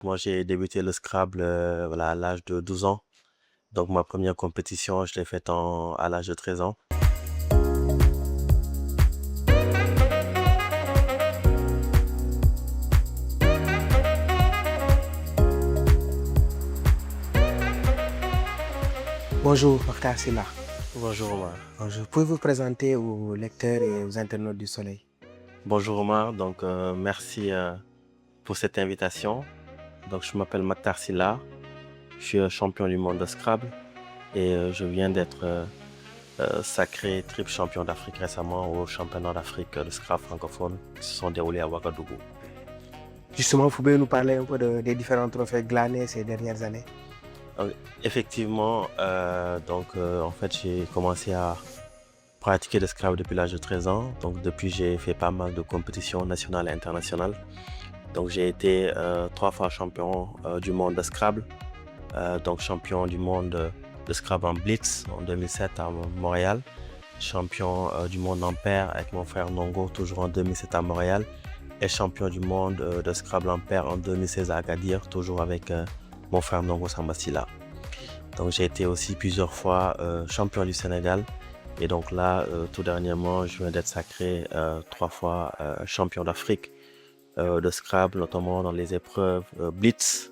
Moi, j'ai débuté le Scrabble voilà, à l'âge de 12 ans. Donc, ma première compétition, je l'ai faite à l'âge de 13 ans. Bonjour, Mokhtar Silla. Bonjour Omar. Bonjour. Pouvez-vous présenter aux lecteurs et aux internautes du Soleil? Bonjour Omar, donc merci pour cette invitation. Donc, je m'appelle Mokhtar Silla, je suis champion du monde de Scrabble et je viens d'être sacré triple champion d'Afrique récemment au championnat d'Afrique de Scrabble francophone qui se sont déroulés à Ouagadougou. Justement, vous pouvez nous parler un peu des différents trophées glanés ces dernières années? Effectivement, en fait, j'ai commencé à pratiquer le Scrabble depuis l'âge de 13 ans. Donc, depuis, j'ai fait pas mal de compétitions nationales et internationales. Donc, j'ai été 3 fois champion du monde de Scrabble. Donc, champion du monde de Scrabble en Blitz en 2007 à Montréal. Champion du monde en paire avec mon frère Nongo, toujours en 2007 à Montréal. Et champion du monde de Scrabble en paire en 2016 à Agadir, toujours avec mon frère Nongo Sambasila. Donc, j'ai été aussi plusieurs fois champion du Sénégal. Et donc là, tout dernièrement, je viens d'être sacré 3 fois champion d'Afrique de Scrabble, notamment dans les épreuves Blitz.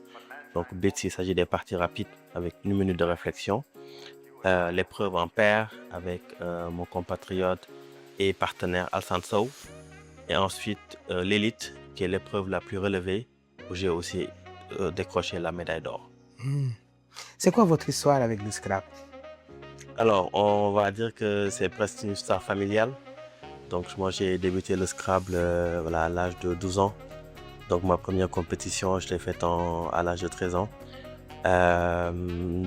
Donc Blitz, il s'agit des parties rapides avec 1 minute de réflexion. L'épreuve en paire avec mon compatriote et partenaire Alsan Sow. Et ensuite l'élite, qui est l'épreuve la plus relevée, où j'ai aussi décroché la médaille d'or. C'est quoi votre histoire avec le Scrabble? Alors, on va dire que c'est presque une histoire familiale. Donc, moi, j'ai débuté le Scrabble voilà, à l'âge de 12 ans. Donc, ma première compétition, je l'ai faite à l'âge de 13 ans.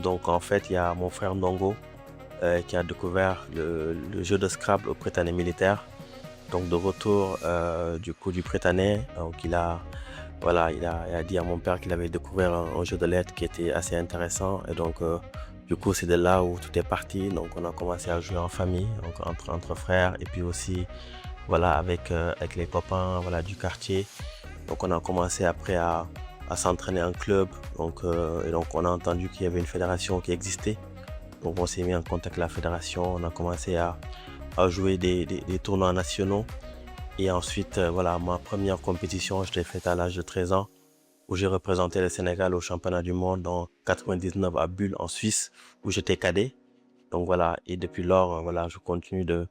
Donc, en fait, il y a mon frère Ndongo qui a découvert le jeu de Scrabble au Prytanée militaire. Donc, de retour du Prytanée, donc il a dit à mon père qu'il avait découvert un jeu de lettres qui était assez intéressant. Et donc, du coup, c'est de là où tout est parti. Donc, on a commencé à jouer en famille, donc entre frères, et puis aussi, voilà, avec les copains, voilà, du quartier. Donc, on a commencé après à s'entraîner en club. Donc, et donc, on a entendu qu'il y avait une fédération qui existait. Donc, on s'est mis en contact avec la fédération. On a commencé à jouer des tournois nationaux. Et ensuite, voilà, ma première compétition, je l'ai faite à l'âge de 13 ans, où j'ai représenté le Sénégal au championnat du monde en 99 à Bulle, en Suisse, où j'étais cadet. Donc voilà, et depuis lors, voilà, je continue de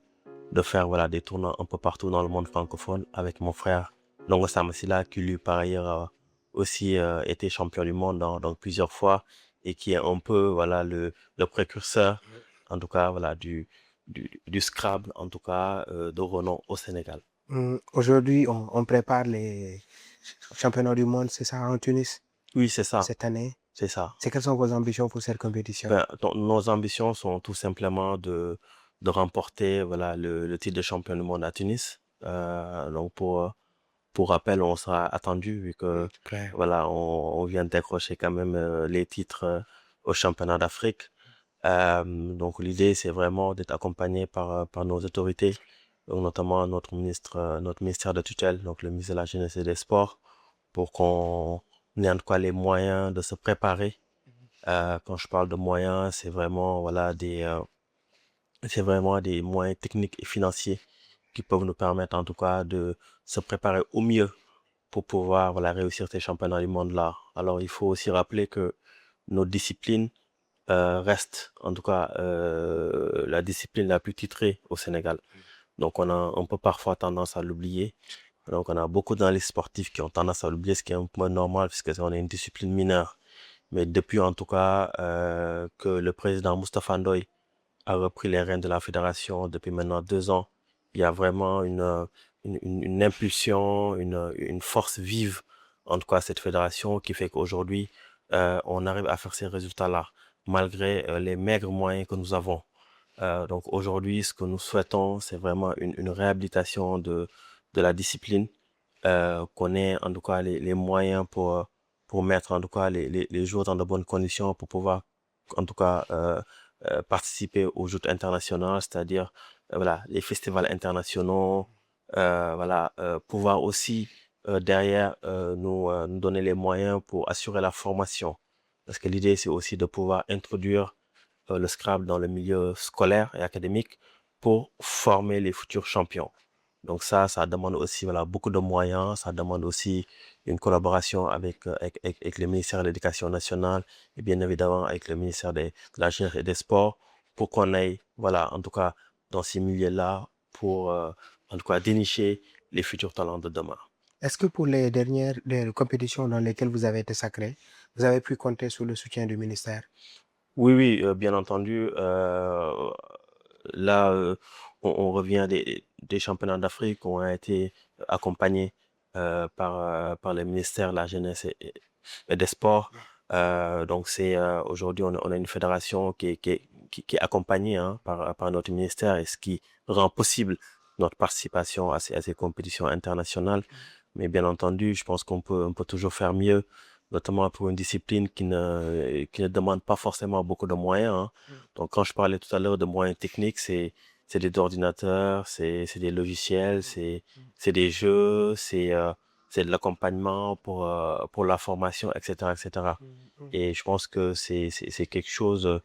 faire voilà, des tournois un peu partout dans le monde francophone avec mon frère Longo Samasila, qui lui, par ailleurs, aussi été champion du monde dans plusieurs fois et qui est un peu voilà, le précurseur, en tout cas, voilà, du Scrabble, en tout cas, de renom au Sénégal. Aujourd'hui, on prépare les championnats du monde, c'est ça, en Tunis, Oui, c'est ça, cette année. c'est ça. Quelles sont vos ambitions pour cette compétition? Donc, nos ambitions sont tout simplement de remporter voilà, le titre de champion du monde à Tunis. Donc, pour rappel, on sera attendu vu que Claire. voilà, on vient de décrocher quand même les titres au championnat d'Afrique. Donc, l'idée, c'est vraiment d'être accompagné par nos autorités, donc notamment notre ministère de tutelle, donc le ministre de la Jeunesse et des Sports, pour qu'on ait en tout cas les moyens de se préparer. Quand je parle de moyens, c'est vraiment voilà c'est vraiment des moyens techniques et financiers qui peuvent nous permettre en tout cas de se préparer au mieux pour pouvoir voilà réussir ces championnats du monde là. Alors il faut aussi rappeler que nos disciplines restent en tout cas la discipline la plus titrée au Sénégal. Donc on peut parfois tendance à l'oublier. Donc on a beaucoup d'analystes sportifs qui ont tendance à l'oublier, ce qui est un peu normal puisque on est une discipline mineure. Mais depuis en tout cas que le président Moustapha Ndoye a repris les rênes de la fédération depuis maintenant 2 ans, il y a vraiment une impulsion, une force vive, en tout cas à cette fédération, qui fait qu'aujourd'hui, on arrive à faire ces résultats-là, malgré les maigres moyens que nous avons. Donc aujourd'hui, ce que nous souhaitons, c'est vraiment une réhabilitation de la discipline, qu'on ait en tout cas les moyens pour mettre en tout cas les joueurs dans de bonnes conditions pour pouvoir en tout cas participer aux Jeux internationaux, c'est-à-dire voilà les festivals internationaux, voilà pouvoir aussi derrière nous donner les moyens pour assurer la formation. Parce que l'idée, c'est aussi de pouvoir introduire le Scrabble dans le milieu scolaire et académique pour former les futurs champions. Donc ça demande aussi voilà, beaucoup de moyens, ça demande aussi une collaboration avec le ministère de l'Éducation nationale et bien évidemment avec le ministère de la Jeunesse et des Sports pour qu'on aille, voilà, en tout cas, dans ces milieux-là pour, en tout cas, dénicher les futurs talents de demain. Est-ce que pour les dernières les compétitions dans lesquelles vous avez été sacré, vous avez pu compter sur le soutien du ministère? Oui, oui, bien entendu. Là, on revient des championnats d'Afrique qui ont été accompagnés par le ministère de la Jeunesse et des Sports. Donc, c'est aujourd'hui, on a une fédération qui est accompagnée hein, par notre ministère et ce qui rend possible notre participation à ces compétitions internationales. Mais bien entendu, je pense on peut toujours faire mieux, notamment pour une discipline qui ne demande pas forcément beaucoup de moyens. Hein. Donc, quand je parlais tout à l'heure de moyens techniques, c'est des ordinateurs, c'est des logiciels, c'est des jeux, c'est de l'accompagnement pour la formation, etc., etc. Et je pense que c'est quelque chose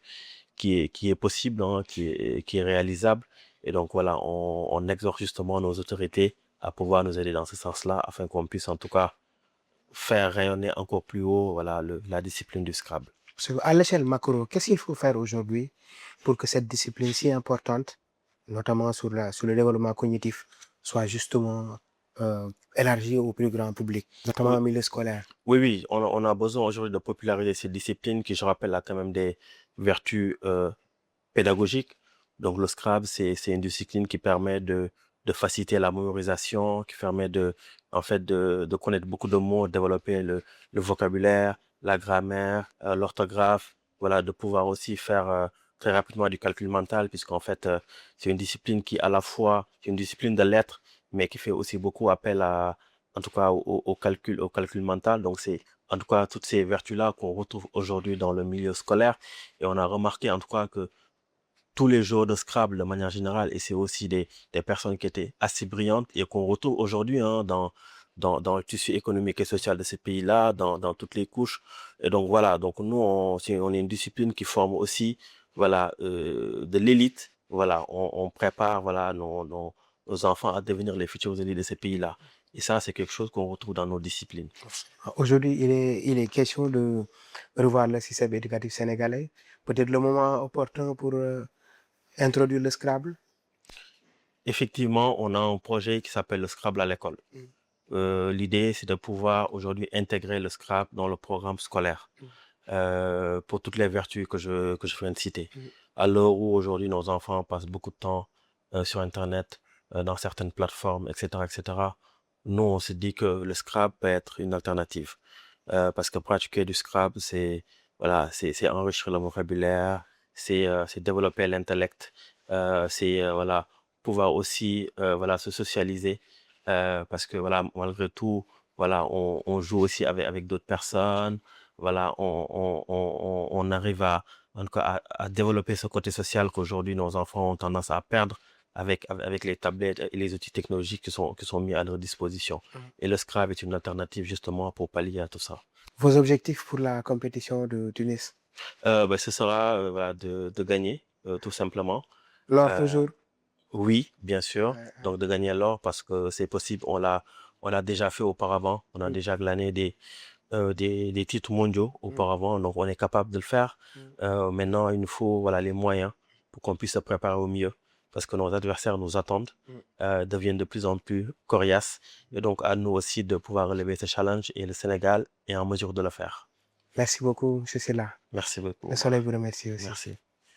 qui est possible, hein, qui est réalisable. Et donc voilà, on exhorte justement nos autorités à pouvoir nous aider dans ce sens-là, afin qu'on puisse en tout cas faire rayonner encore plus haut, voilà, la discipline du Scrabble. À l'échelle macro, qu'est-ce qu'il faut faire aujourd'hui pour que cette discipline si importante, notamment sur le développement cognitif, soit justement élargie au plus grand public, notamment Oui, au milieu scolaire? oui, oui, on a besoin aujourd'hui de populariser cette discipline qui, je rappelle, a quand même des vertus pédagogique. Donc le Scrabble, c'est une discipline qui permet de faciliter la mémorisation, qui permet en fait, de connaître beaucoup de mots, développer le vocabulaire, la grammaire, l'orthographe, voilà, de pouvoir aussi faire très rapidement du calcul mental, puisqu'en fait, c'est une discipline qui à la fois, c'est une discipline de lettres, mais qui fait aussi beaucoup appel en tout cas, au calcul mental. Donc c'est, en tout cas, toutes ces vertus-là qu'on retrouve aujourd'hui dans le milieu scolaire. Et on a remarqué, en tout cas, que tous les joueurs de Scrabble de manière générale, et c'est aussi des personnes qui étaient assez brillantes et qu'on retrouve aujourd'hui hein, dans le tissu économique et social de ces pays-là, dans toutes les couches. Et donc voilà, donc nous, on est une discipline qui forme aussi voilà, de l'élite. Voilà, on prépare voilà, nos enfants à devenir les futurs élites de ces pays-là. Et ça, c'est quelque chose qu'on retrouve dans nos disciplines. Aujourd'hui, il est question de revoir le système éducatif sénégalais. Peut-être le moment opportun pour introduire le Scrabble. Effectivement, on a un projet qui s'appelle le Scrabble à l'école. L'idée, c'est de pouvoir aujourd'hui intégrer le Scrabble dans le programme scolaire pour toutes les vertus que je viens de citer. À l'heure où aujourd'hui nos enfants passent beaucoup de temps sur Internet, dans certaines plateformes, etc., etc., nous, on se dit que le Scrabble peut être une alternative. Parce que pratiquer du Scrabble, voilà, c'est enrichir le vocabulaire, c'est développer l'intellect, c'est voilà, pouvoir aussi voilà, se socialiser parce que voilà, malgré tout, voilà, on joue aussi avec d'autres personnes. Voilà, on arrive en tout cas, à développer ce côté social qu'aujourd'hui nos enfants ont tendance à perdre avec les tablettes et les outils technologiques qui sont mis à leur disposition. Et le Scrabble est une alternative justement pour pallier à tout ça. Vos objectifs pour la compétition de Tunis? Ben, ce sera voilà, de gagner, tout simplement. L'or Euh, toujours? Oui, bien sûr. Euh, Donc de gagner l'or parce que c'est possible. On l'a déjà fait auparavant. On a déjà glané des titres mondiaux auparavant. Donc on est capable de le faire. Maintenant, il nous faut voilà les moyens pour qu'on puisse se préparer au mieux parce que nos adversaires nous attendent, deviennent de plus en plus coriaces. Et donc à nous aussi de pouvoir relever ce challenge et le Sénégal est en mesure de le faire. Merci beaucoup, M. Silla. Merci Le beaucoup. soleil vous remercie aussi. Merci.